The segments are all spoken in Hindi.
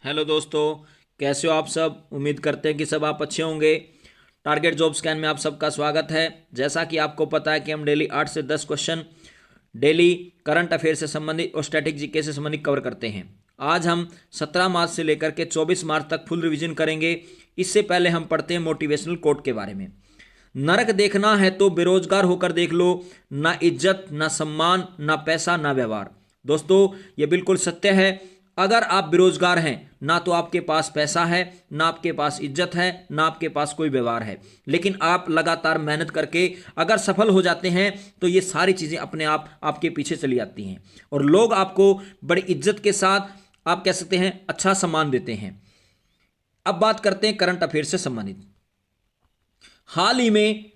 हेलो दोस्तों, कैसे हो आप सब। उम्मीद करते हैं कि सब आप अच्छे होंगे। टारगेट जॉब स्कैन में आप सबका स्वागत है। जैसा कि आपको पता है कि हम डेली 8 से 10 क्वेश्चन डेली करंट अफेयर से संबंधित और स्टैटिक जीके से संबंधित कवर करते हैं। आज हम 17 मार्च से लेकर के 24 मार्च तक फुल रिवीजन करेंगे। इससे पहले हम पढ़ते हैं मोटिवेशनल कोट के बारे में। नरक देखना है तो बेरोजगार होकर देख लो, ना इज्जत ना सम्मान ना पैसा ना व्यवहार। दोस्तों, ये बिल्कुल सत्य है। अगर आप बेरोजगार हैं, ना तो आपके पास पैसा है, ना आपके पास इज्जत है, ना आपके पास कोई व्यवहार है, लेकिन आप लगातार मेहनत करके अगर सफल हो जाते हैं तो ये सारी चीज़ें अपने आप आपके पीछे चली आती हैं और लोग आपको बड़ी इज्जत के साथ, आप कह सकते हैं, अच्छा सम्मान देते हैं। अब बात करते हैं करंट अफेयर से संबंधित। हाल ही में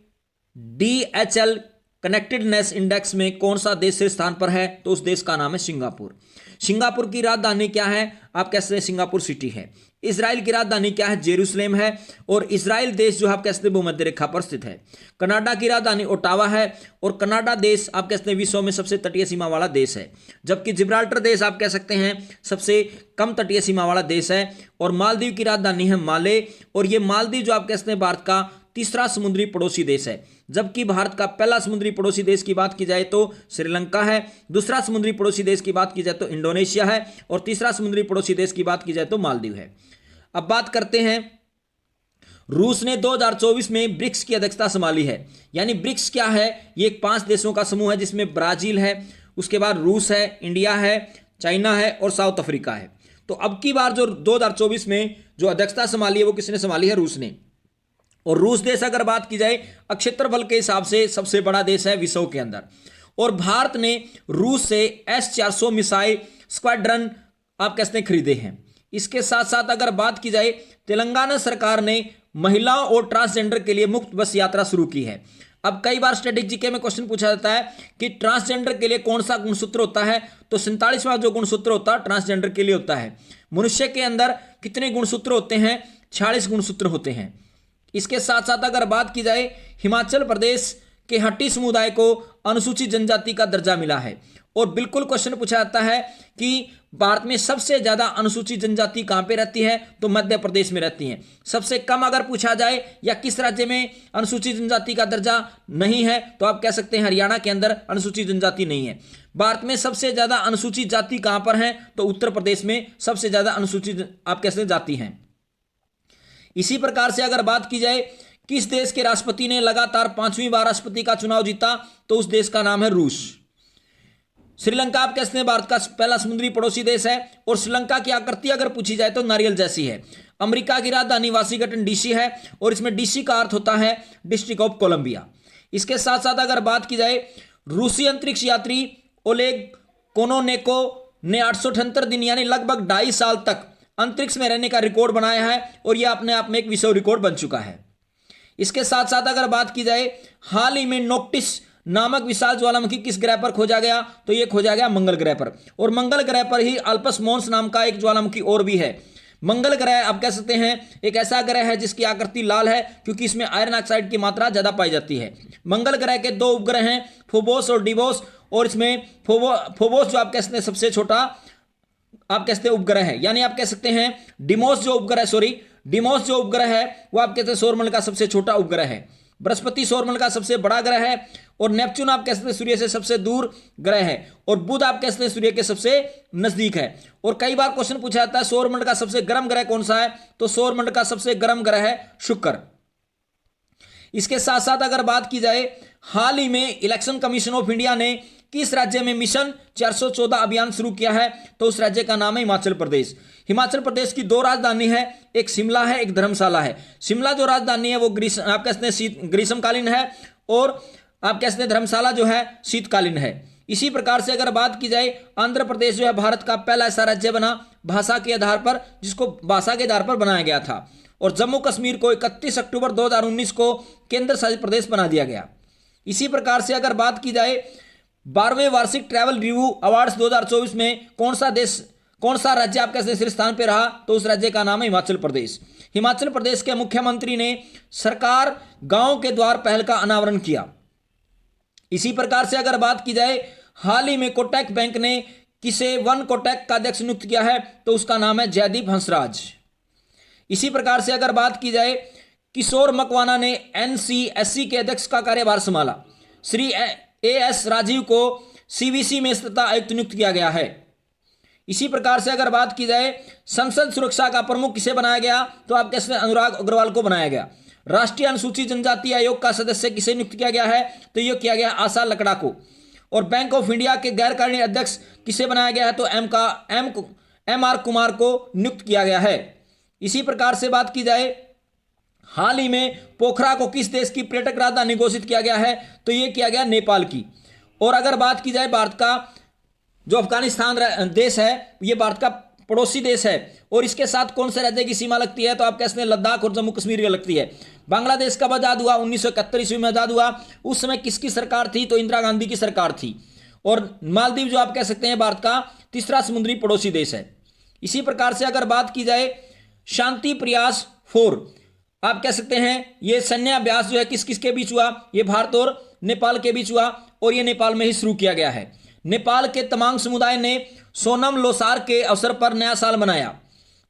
DHL कनेक्टेडनेस इंडेक्स में कौन सा देश शीर्ष स्थान पर है? तो उस देश का नाम है सिंगापुर। सिंगापुर की राजधानी क्या है? आप कह सकते हैं सिंगापुर सिटी है। इसराइल की राजधानी क्या है? जेरूसलेम है। और इसराइल देश जो आप कह सकते हैं भूमध्य रेखा पर स्थित है। कनाडा की राजधानी ओटावा है और कनाडा देश आप कह सकते हैं विश्व में सबसे तटीय सीमा वाला देश है, जबकि जिब्राल्टर देश आप कह सकते हैं सबसे कम तटीय सीमा वाला देश है। और मालदीव की राजधानी है माले, और ये मालदीव जो आप कह सकते हैं भारत का तीसरा समुद्री पड़ोसी देश है, जबकि भारत का पहला समुद्री पड़ोसी देश की बात की जाए तो श्रीलंका है, दूसरा समुद्री पड़ोसी देश की बात की जाए तो इंडोनेशिया है, और तीसरा समुद्री पड़ोसी देश की बात की जाए तो मालदीव है। अब बात करते हैं, रूस ने 2024 में ब्रिक्स की अध्यक्षता संभाली है। यानी ब्रिक्स क्या है? ये एक 5 देशों का समूह है जिसमें ब्राजील है, उसके बाद रूस है, इंडिया है, चाइना है और साउथ अफ्रीका है। तो अब की बार जो 2024 में जो अध्यक्षता संभाली है वो किसने संभाली है? रूस ने। और रूस देश अगर बात की जाए क्षेत्रफल के हिसाब से सबसे बड़ा देश है विश्व के अंदर। और भारत ने रूस से S-400 मिसाइल स्क्वाड्रन आप कहते हैं खरीदे हैं। इसके साथ साथ अगर बात की जाए, तेलंगाना सरकार ने महिलाओं और ट्रांसजेंडर के लिए मुफ्त बस यात्रा शुरू की है। अब कई बार स्टैटिक जीके में क्वेश्चन पूछा जाता है कि ट्रांसजेंडर के लिए कौन सा गुणसूत्र होता है? तो 47वां जो गुणसूत्र होता है ट्रांसजेंडर के लिए होता है। मनुष्य के अंदर कितने गुणसूत्र होते हैं? 46 गुणसूत्र होते हैं। इसके साथ साथ अगर बात की जाए, हिमाचल प्रदेश के हट्टी समुदाय को अनुसूचित जनजाति का दर्जा मिला है। और बिल्कुल क्वेश्चन पूछा जाता है कि भारत में सबसे ज्यादा अनुसूचित जनजाति कहां पे रहती है? तो मध्य प्रदेश में रहती है। सबसे कम अगर पूछा जाए या किस राज्य में अनुसूचित जनजाति का दर्जा नहीं है, तो आप कह सकते हैं हरियाणा के अंदर अनुसूचित जनजाति नहीं है। भारत में सबसे ज्यादा अनुसूचित जाति कहां पर है? तो उत्तर प्रदेश में सबसे ज्यादा अनुसूचित आप कह सकते जाति है। इसी प्रकार से अगर बात की जाए, किस देश के राष्ट्रपति ने लगातार 5वीं बार राष्ट्रपति का चुनाव जीता? तो उस देश का नाम है रूस। श्रीलंका आप कहते हैं भारत का पहला समुद्री पड़ोसी देश है। और श्रीलंका की आकृति अगर पूछी जाए तो नारियल जैसी है। अमेरिका की राजधानी वाशिंगटन DC है और इसमें DC का अर्थ होता है डिस्ट्रिक्ट ऑफ कोलंबिया। इसके साथ साथ अगर बात की जाए, रूसी अंतरिक्ष यात्री ओलेग कोनोनेको ने 878 दिन यानी लगभग 2.5 साल तक अंतरिक्ष में रहने का रिकॉर्ड बनाया है और यह अपने आप में एक विश्व रिकॉर्ड बन चुका है। इसके साथ साथ अगर बात की जाए, हाल ही में नोक्टिस नामक विशाल ज्वालामुखी किस ग्रह पर खोजा गया? तो यह खोजा गया मंगल ग्रह पर। और मंगल ग्रह पर ही अल्पस मॉन्स नाम का एक ज्वालामुखी और भी है। मंगल ग्रह आप कह सकते हैं एक ऐसा ग्रह है जिसकी आकृति लाल है, क्योंकि इसमें आयरन ऑक्साइड की मात्रा ज्यादा पाई जाती है। मंगल ग्रह के 2 उपग्रह हैं, फोबोस और डिवोस। और इसमें फोबोस जो आप कह सकते हैं सबसे छोटा आप कह सकते हैं उपग्रह है, यानी आप कह सकते हैं डिमोस जो उपग्रह है वो आप कहते हैं सौरमंडल का सबसे छोटा उपग्रह है। बृहस्पति सौरमंडल का सबसे बड़ा ग्रह है। और नेपच्यून आप कह सकते हैं सूर्य से सबसे दूर ग्रह है। और बुध आप कह सकते हैं सूर्य के सबसे नजदीक है। और कई बार क्वेश्चन पूछा जाता है सौरमंडल का सबसे गर्म ग्रह कौन सा है? तो सौरमंडल का सबसे गर्म ग्रह है शुक्र। इसके साथ साथ अगर बात की जाए, हाल ही में इलेक्शन कमीशन ऑफ इंडिया ने किस राज्य में मिशन 414 अभियान शुरू किया है? तो उस राज्य का नाम है हिमाचल प्रदेश। हिमाचल प्रदेश की 2 राजधानी है, एक शिमला है, एक धर्मशाला है। शिमला जो राजधानी है वो आप कह सकते हैं ग्रीष्मकालीन है, और आप कह सकते हैं धर्मशाला जो है शीतकालीन है। इसी प्रकार से अगर बात की जाए, आंध्र प्रदेश जो है भारत का पहला ऐसा राज्य बना भाषा के आधार पर, जिसको भाषा के आधार पर बनाया गया था। और जम्मू कश्मीर को 31 अक्टूबर 2019 को केंद्र शासित प्रदेश बना दिया गया। इसी प्रकार से अगर बात की जाए, 12वें वार्षिक ट्रैवल रिव्यू अवार्ड्स 2024 में कौन सा राज्य आपके शीर्ष स्थान पर रहा? तो उस राज्य का नाम है हिमाचल प्रदेश। हिमाचल प्रदेश के मुख्यमंत्री ने सरकार गांव के द्वार पहल का अनावरण किया। इसी प्रकार से अगर बात की जाए, हाल ही में कोटक बैंक ने किसे वन कोटक का अध्यक्ष नियुक्त किया है? तो उसका नाम है जयदीप हंसराज। इसी प्रकार से अगर बात की जाए, किशोर मकवाना ने एनसीएससी के अध्यक्ष का कार्यभार संभाला। श्री एएस राजीव को सीवीसी में सत्ता आयुक्त नियुक्त किया गया है। इसी प्रकार से अगर बात की जाए, संसद सुरक्षा का प्रमुख किसे बनाया गया? तो आप कह सकते हैं अनुराग अग्रवाल को बनाया गया। राष्ट्रीय अनुसूचित जनजाति आयोग का सदस्य किसे नियुक्त किया गया है? तो यह किया गया आशा लकड़ा को। और बैंक ऑफ इंडिया के गैर कार्यकारी अध्यक्ष किसे बनाया गया है? तो एम आर कुमार को नियुक्त किया गया है। इसी प्रकार से बात की जाए, हाल ही में पोखरा को किस देश की पर्यटक राजधानी घोषित किया गया है? तो यह किया गया नेपाल की। और अगर बात की जाए भारत का जो अफगानिस्तान देश है, यह भारत का पड़ोसी देश है और इसके साथ कौन से राज्य की सीमा लगती है? तो आप कह सकते हैं लद्दाख और जम्मू कश्मीर की लगती है। बांग्लादेश कब आजाद हुआ? 1971 ईस्वी में आजाद हुआ। उस समय किसकी सरकार थी? तो इंदिरा गांधी की सरकार थी। और मालदीव जो आप कह सकते हैं भारत का तीसरा समुद्री पड़ोसी देश है। इसी प्रकार से अगर बात की जाए, शांति प्रयास 4 आप कह सकते हैं ये सैन्य अभ्यास जो है किस किस के बीच हुआ? ये भारत और नेपाल के बीच हुआ और ये नेपाल में ही शुरू किया गया है। नेपाल के तमांग समुदाय ने सोनम लोसार के अवसर पर नया साल मनाया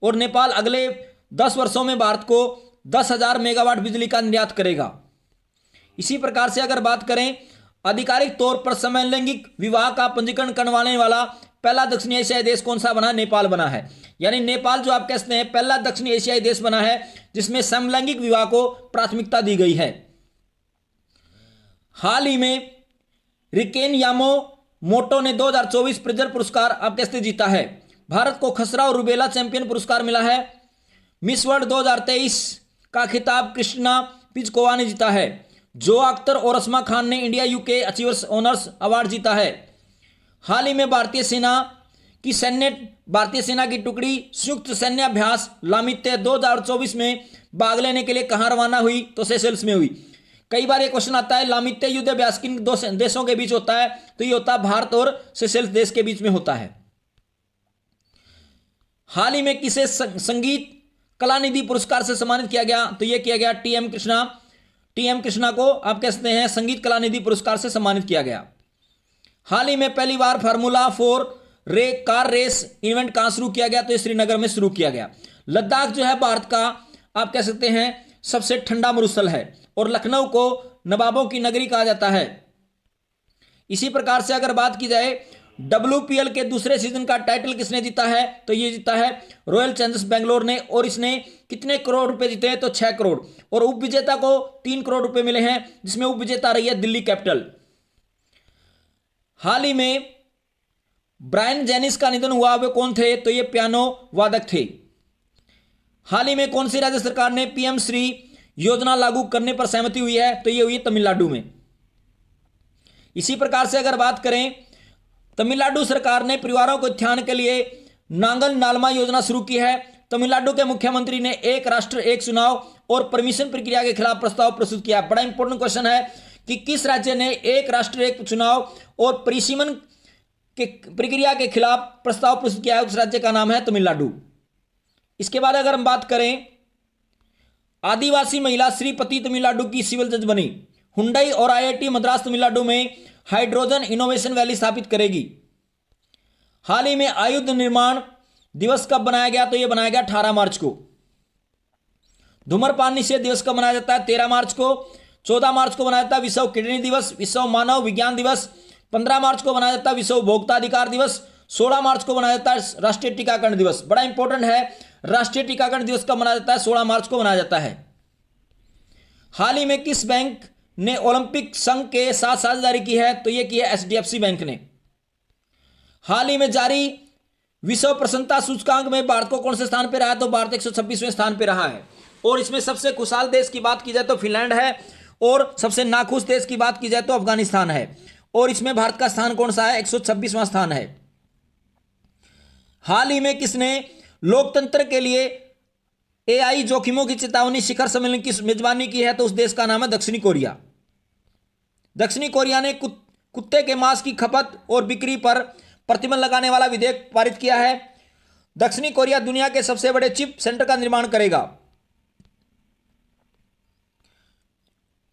और नेपाल अगले 10 वर्षों में भारत को 10,000 मेगावाट बिजली का निर्यात करेगा। इसी प्रकार से अगर बात करें, आधिकारिक तौर पर समलैंगिक विवाह का पंजीकरण करवाने वाला पहला दक्षिण एशियाई देश कौन सा बना? नेपाल बना है। यानी नेपाल जो आप कहते हैं पहला दक्षिण एशियाई देश बना है जिसमें समलैंगिक विवाह को प्राथमिकता दी गई है। हाल ही में रिकेन यामामोटो ने 2024 प्रिजर पुरस्कार आप कैसे जीता है? भारत को खसरा और रूबेला चैंपियन पुरस्कार मिला है। मिस वर्ल्ड 2023 का खिताब कृष्णा पिचकोवा ने जीता है। जो अख्तर और असमा खान ने India UK achievers honours award जीता है। हाल ही में भारतीय सेना की टुकड़ी संयुक्त सैन्य अभ्यास लामित्य 2024 में भाग लेने के लिए कहां रवाना हुई? तो सेशेल्स में हुई। कई बार ये क्वेश्चन आता है लामित्य युद्ध अभ्यास किन दो देशों के बीच होता है? तो ये होता है भारत और सेशेल्स देश के बीच में होता है। हाल ही में किसे संगीत कलानिधि पुरस्कार से सम्मानित किया गया? तो यह किया गया टीएम कृष्णा को आप कह सकते हैं संगीत कलानिधि पुरस्कार से सम्मानित किया गया। हाल ही में पहली बार फार्मूला 4 कार रेस इवेंट कहां शुरू किया गया? तो श्रीनगर में शुरू किया गया। लद्दाख जो है भारत का आप कह सकते हैं सबसे ठंडा मरुस्थल है और लखनऊ को नवाबों की नगरी कहा जाता है। इसी प्रकार से अगर बात की जाए, WPL के दूसरे सीजन का टाइटल किसने जीता है? तो ये जीता है रॉयल चैलेंजर्स बेंगलोर ने। और इसने कितने करोड़ रुपए जीते हैं? तो 6 करोड़। और उपविजेता को 3 करोड़ रुपए मिले हैं, जिसमें उपविजेता रही है दिल्ली कैपिटल। हाल ही में ब्रायन जेनिस का निधन हुआ। वे कौन थे? तो ये पियानो वादक थे। हाल ही में कौन सी राज्य सरकार ने PM श्री योजना लागू करने पर सहमति हुई है? तो ये हुई तमिलनाडु में। इसी प्रकार से अगर बात करें, तमिलनाडु सरकार ने परिवारों को उत्थान के लिए नांगल नालमा योजना शुरू की है। तमिलनाडु के मुख्यमंत्री ने एक राष्ट्र एक चुनाव और परमिशन प्रक्रिया के खिलाफ प्रस्ताव प्रस्तुत किया। बड़ा इंपॉर्टेंट क्वेश्चन है कि किस राज्य ने एक राष्ट्र एक चुनाव और परिसीमन के प्रक्रिया के खिलाफ प्रस्ताव प्रस्तुत किया है? उस राज्य का नाम है तमिलनाडु। इसके बाद अगर हम बात करें, आदिवासी महिला श्रीपति तमिलनाडु की सिविल जज बनी। हुंडई और IIT मद्रास तमिलनाडु में हाइड्रोजन इनोवेशन वैली स्थापित करेगी। हाल ही में आयुध निर्माण दिवस कब बनाया गया? तो यह बनाया गया 18 मार्च को। धूम्रपान निषेध दिवस कब मनाया जाता है? 13 मार्च को। 14 मार्च को मनाया जाता है विश्व किडनी दिवस, विश्व मानव विज्ञान दिवस। 15 मार्च को मनाया जाता है विश्व उपभोक्ता अधिकार दिवस। 16 मार्च को मनाया जाता है राष्ट्रीय टीकाकरण दिवस। बड़ा इंपॉर्टेंट है, राष्ट्रीय टीकाकरण दिवस कब मनाया जाता है? 16 मार्च को मनाया जाता है। हाल ही में किस बैंक ने ओलंपिक संघ के साथ साझेदारी की है? तो यह की है HDFC बैंक ने। हाल ही में जारी विश्व प्रसन्नता सूचकांक में भारत को कौन से स्थान पर रहा है? तो भारत 126वें स्थान पर रहा है। और इसमें सबसे खुशहाल देश की बात की जाए तो फिनलैंड है और सबसे नाखुश देश की बात की जाए तो अफगानिस्तान है। और इसमें भारत का स्थान कौन सा है? 126वां स्थान है। हाल ही में किसने लोकतंत्र के लिए AI जोखिमों की चेतावनी शिखर सम्मेलन की मेजबानी की है? तो उस देश का नाम है दक्षिणी कोरिया। दक्षिणी कोरिया ने कुत्ते के मांस की खपत और बिक्री पर प्रतिबंध लगाने वाला विधेयक पारित किया है। दक्षिणी कोरिया दुनिया के सबसे बड़े चिप सेंटर का निर्माण करेगा।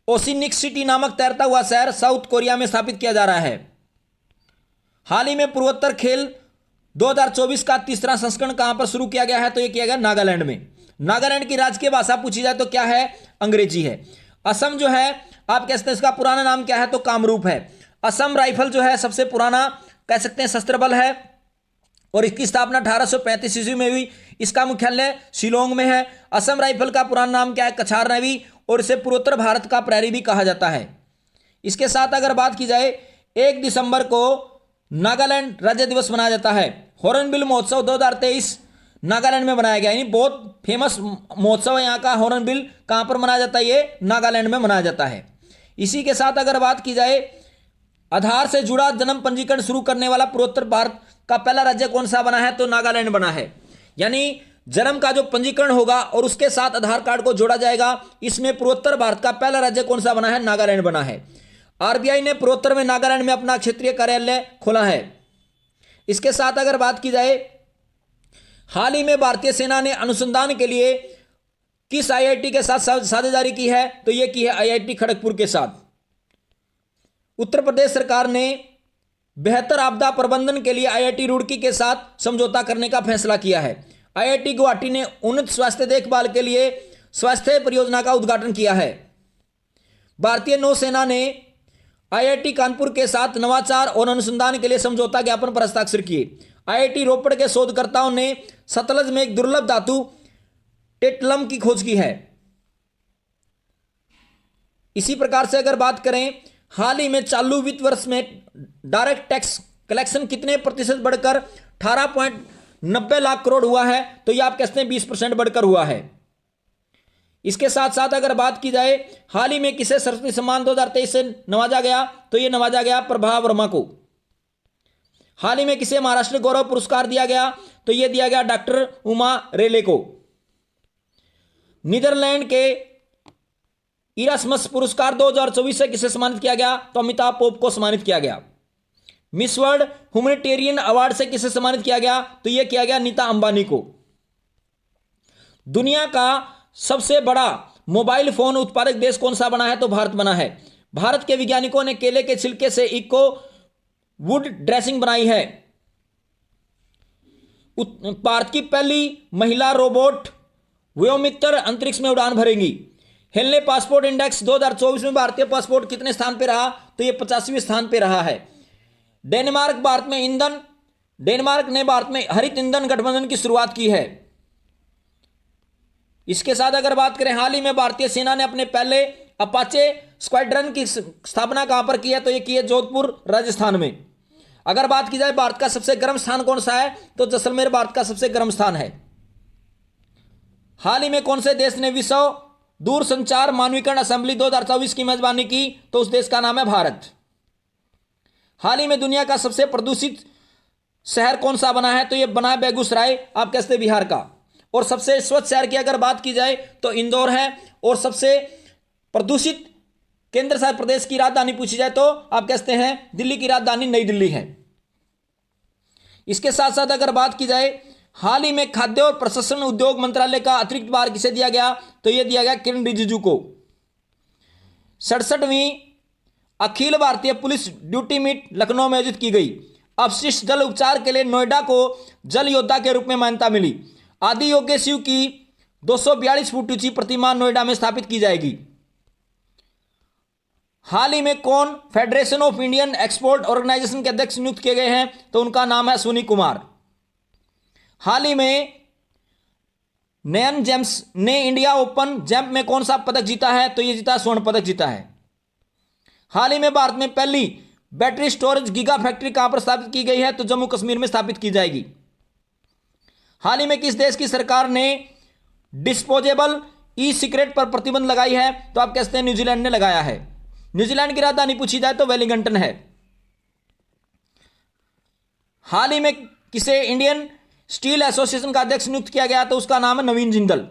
ओसिनिक सिटी नामक तैरता हुआ शहर साउथ कोरिया में स्थापित किया जा रहा है। हाल ही में पूर्वोत्तर खेल 2024 का तीसरा संस्करण कहां पर शुरू किया गया है? तो यह किया गया नागालैंड में। नागालैंड की राजकीय भाषा पूछी जाए तो क्या है? अंग्रेजी है। असम जो है आप कह सकते हैं इसका पुराना नाम क्या है? तो कामरूप है। असम राइफल जो है सबसे पुराना कह सकते हैं शस्त्र बल है और इसकी स्थापना 1835 ईस्वी में हुई। इसका मुख्यालय शिलोंग में है। असम राइफल का पुराना नाम क्या है? कछार नेवी, और इसे पूर्वोत्तर भारत का प्रहरी भी कहा जाता है। इसके साथ अगर बात की जाए 1 दिसंबर को नागालैंड राज्य दिवस मनाया जाता है। हॉर्नबिल महोत्सव 2023 नागालैंड में मनाया गया, यानी बहुत फेमस महोत्सव है यहाँ का। हॉर्नबिल कहाँ पर मनाया जाता है? ये नागालैंड में मनाया जाता है। इसी के साथ अगर बात की जाए आधार से जुड़ा जन्म पंजीकरण शुरू करने वाला पूर्वोत्तर भारत का पहला राज्य कौन सा बना है? तो नागालैंड बना है। यानी जन्म का जो पंजीकरण होगा और उसके साथ आधार कार्ड को जोड़ा जाएगा, इसमें पूर्वोत्तर भारत का पहला राज्य कौन सा बना है? नागालैंड बना है। आरबीआई ने पूर्वोत्तर में नागालैंड में अपना क्षेत्रीय कार्यालय खोला है। इसके साथ अगर बात की जाए हाल ही में भारतीय सेना ने अनुसंधान के लिए किस आईआईटी के साथ साझेदारी की है? तो यह की है आईआईटी खड़गपुर के साथ। उत्तर प्रदेश सरकार ने बेहतर आपदा प्रबंधन के लिए आईआईटी रुड़की के साथ समझौता करने का फैसला किया है। आईआईटी गुवाहाटी ने उन्नत स्वास्थ्य देखभाल के लिए स्वास्थ्य परियोजना का उद्घाटन किया है। भारतीय नौसेना ने आईआईटी कानपुर के साथ नवाचार और अनुसंधान के लिए समझौता ज्ञापन पर हस्ताक्षर किए। आईआईटी रोपड़ के शोधकर्ताओं ने सतलज में एक दुर्लभ धातु टेटलम की खोज की है। इसी प्रकार से अगर बात करें हाल ही में चालू वित्त वर्ष में डायरेक्ट टैक्स कलेक्शन कितने प्रतिशत बढ़कर 18.90 लाख करोड़ हुआ है? तो यह आप कहते हैं 20% बढ़कर हुआ है। इसके साथ साथ अगर बात की जाए हाल ही में किसे सरस्वती सम्मान 2023 से नवाजा गया? तो यह नवाजा गया प्रभा वर्मा को। हाल ही में किसे महाराष्ट्र गौरव पुरस्कार दिया गया? तो यह दिया गया डॉक्टर उमा रेले को। नीदरलैंड के इरास्मस पुरस्कार 2024 से किसे सम्मानित किया गया? तो अमिताभ पोप को सम्मानित किया गया। मिस वर्ल्ड ह्यूमैनिटेरियन अवार्ड से किसे सम्मानित किया गया? तो यह किया गया नीता अंबानी को। दुनिया का सबसे बड़ा मोबाइल फोन उत्पादक देश कौन सा बना है? तो भारत बना है। भारत के वैज्ञानिकों ने केले के छिलके से इको वुड ड्रेसिंग बनाई है। भारत की पहली महिला रोबोट व्योमित्र अंतरिक्ष में उड़ान भरेंगी। हेनले पासपोर्ट इंडेक्स 2024 में भारतीय पासपोर्ट कितने स्थान पर रहा? तो यह 85वें स्थान पर रहा है। डेनमार्क ने भारत में हरित ईंधन गठबंधन की शुरुआत की है। इसके साथ अगर बात करें हाल ही में भारतीय सेना ने अपने पहले अपाचे स्क्वाड्रन की स्थापना कहां पर की है? तो यह की है जोधपुर राजस्थान में। अगर बात की जाए भारत का सबसे गर्म स्थान कौन सा है? तो जैसलमेर भारत का सबसे गर्म स्थान है। हाल ही में कौन से देश ने विश्व दूरसंचार मानवीकरण असेंबली 2024 की मेजबानी की? तो उस देश का नाम है भारत। हाल ही में दुनिया का सबसे प्रदूषित शहर कौन सा बना है? तो यह बना है बेगूसराय, आप कहते बिहार का। और सबसे स्वच्छ शहर की अगर बात की जाए तो इंदौर है। और सबसे प्रदूषित केंद्र शासित प्रदेश की राजधानी पूछी जाए तो आप कहते हैं दिल्ली की राजधानी नई दिल्ली है। इसके साथ साथ अगर बात की जाए हाल ही में खाद्य और प्रसंस्करण उद्योग मंत्रालय का अतिरिक्त भार किसे दिया गया? तो यह दिया गया किरण रिजिजू को। 67वीं Akhil Bharatiya police duty meet Lucknow में आयोजित की गई। अपशिष्ट जल उपचार के लिए नोएडा को जल योद्धा के रूप में मान्यता मिली। आदि योग्य शिव की 242 फुट ऊंची प्रतिमा नोएडा में स्थापित की जाएगी। हाल ही में कौन federation of Indian export organization के अध्यक्ष नियुक्त किए गए हैं? तो उनका नाम है सुनी कुमार। हाल ही में नयन जेम्स ने इंडिया ओपन जंप में कौन सा पदक जीता है? तो यह जीता स्वर्ण पदक जीता है। हाल ही में भारत में पहली बैटरी स्टोरेज गीगा फैक्ट्री कहां पर स्थापित की गई है? तो जम्मू कश्मीर में स्थापित की जाएगी। हाल ही में किस देश की सरकार ने डिस्पोजेबल ई सिगरेट पर प्रतिबंध लगाई है? तो आप कहते हैं न्यूजीलैंड ने लगाया है। न्यूजीलैंड की राजधानी पूछी जाए तो वेलिंगटन है। हाल ही में किसे इंडियन स्टील एसोसिएशन का अध्यक्ष नियुक्त किया गया? तो उसका नाम है नवीन जिंदल।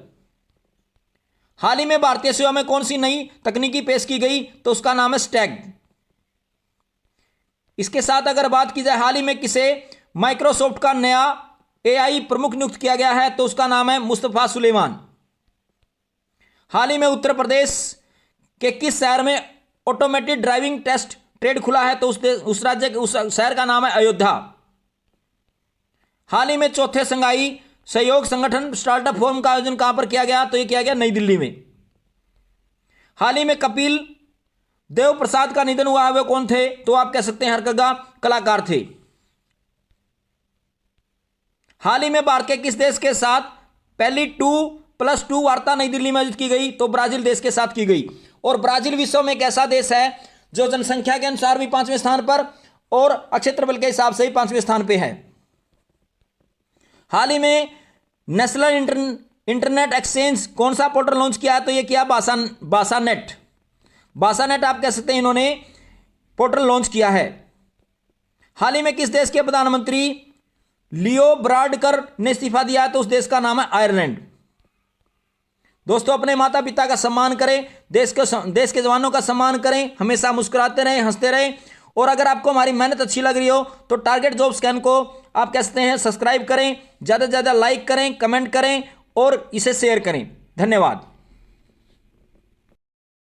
हाल ही में भारतीय सेवा में कौन सी नई तकनीकी पेश की गई? तो उसका नाम है स्टैग। इसके साथ अगर बात की जाए हाल ही में किसे माइक्रोसॉफ्ट का नया एआई प्रमुख नियुक्त किया गया है? तो उसका नाम है मुस्तफा सुलेमान। हाल ही में उत्तर प्रदेश के किस शहर में ऑटोमेटेड ड्राइविंग टेस्ट ट्रेड खुला है? तो उस राज्य के उस शहर का नाम है अयोध्या। हाल ही में चौथे संघाई सहयोग संगठन स्टार्टअप फोरम का आयोजन कहां पर किया गया? तो यह किया गया नई दिल्ली में। हाल ही में कपिल देव प्रसाद का निधन हुआ है, वे कौन थे? तो आप कह सकते हैं हरकगा कलाकार थे। हाल ही में भारत के किस देश के साथ पहली 2+2 वार्ता नई दिल्ली में आयोजित की गई? तो ब्राजील देश के साथ की गई। और ब्राजील विश्व में एक ऐसा देश है जो जनसंख्या के अनुसार भी 5वें स्थान पर और क्षेत्रफल के हिसाब से भी 5वें स्थान पर है। हाल ही में नेशनल इंटरनेट एक्सचेंज कौन सा पोर्टल लॉन्च किया? तो यह किया बासानेट। बासानेट आप कह सकते हैं इन्होंने पोर्टल लॉन्च किया है। हाल ही में किस देश के प्रधानमंत्री लियो ब्राडकर ने इस्तीफा दिया? तो उस देश का नाम है आयरलैंड। दोस्तों, अपने माता पिता का सम्मान करें, देश के जवानों का सम्मान करें, हमेशा मुस्कुराते रहें, हंसते रहें। और अगर आपको हमारी मेहनत अच्छी लग रही हो तो टारगेट जॉब स्कैन को आप कह सकते हैं सब्सक्राइब करें, ज़्यादा से ज़्यादा लाइक करें, कमेंट करें और इसे शेयर करें। धन्यवाद।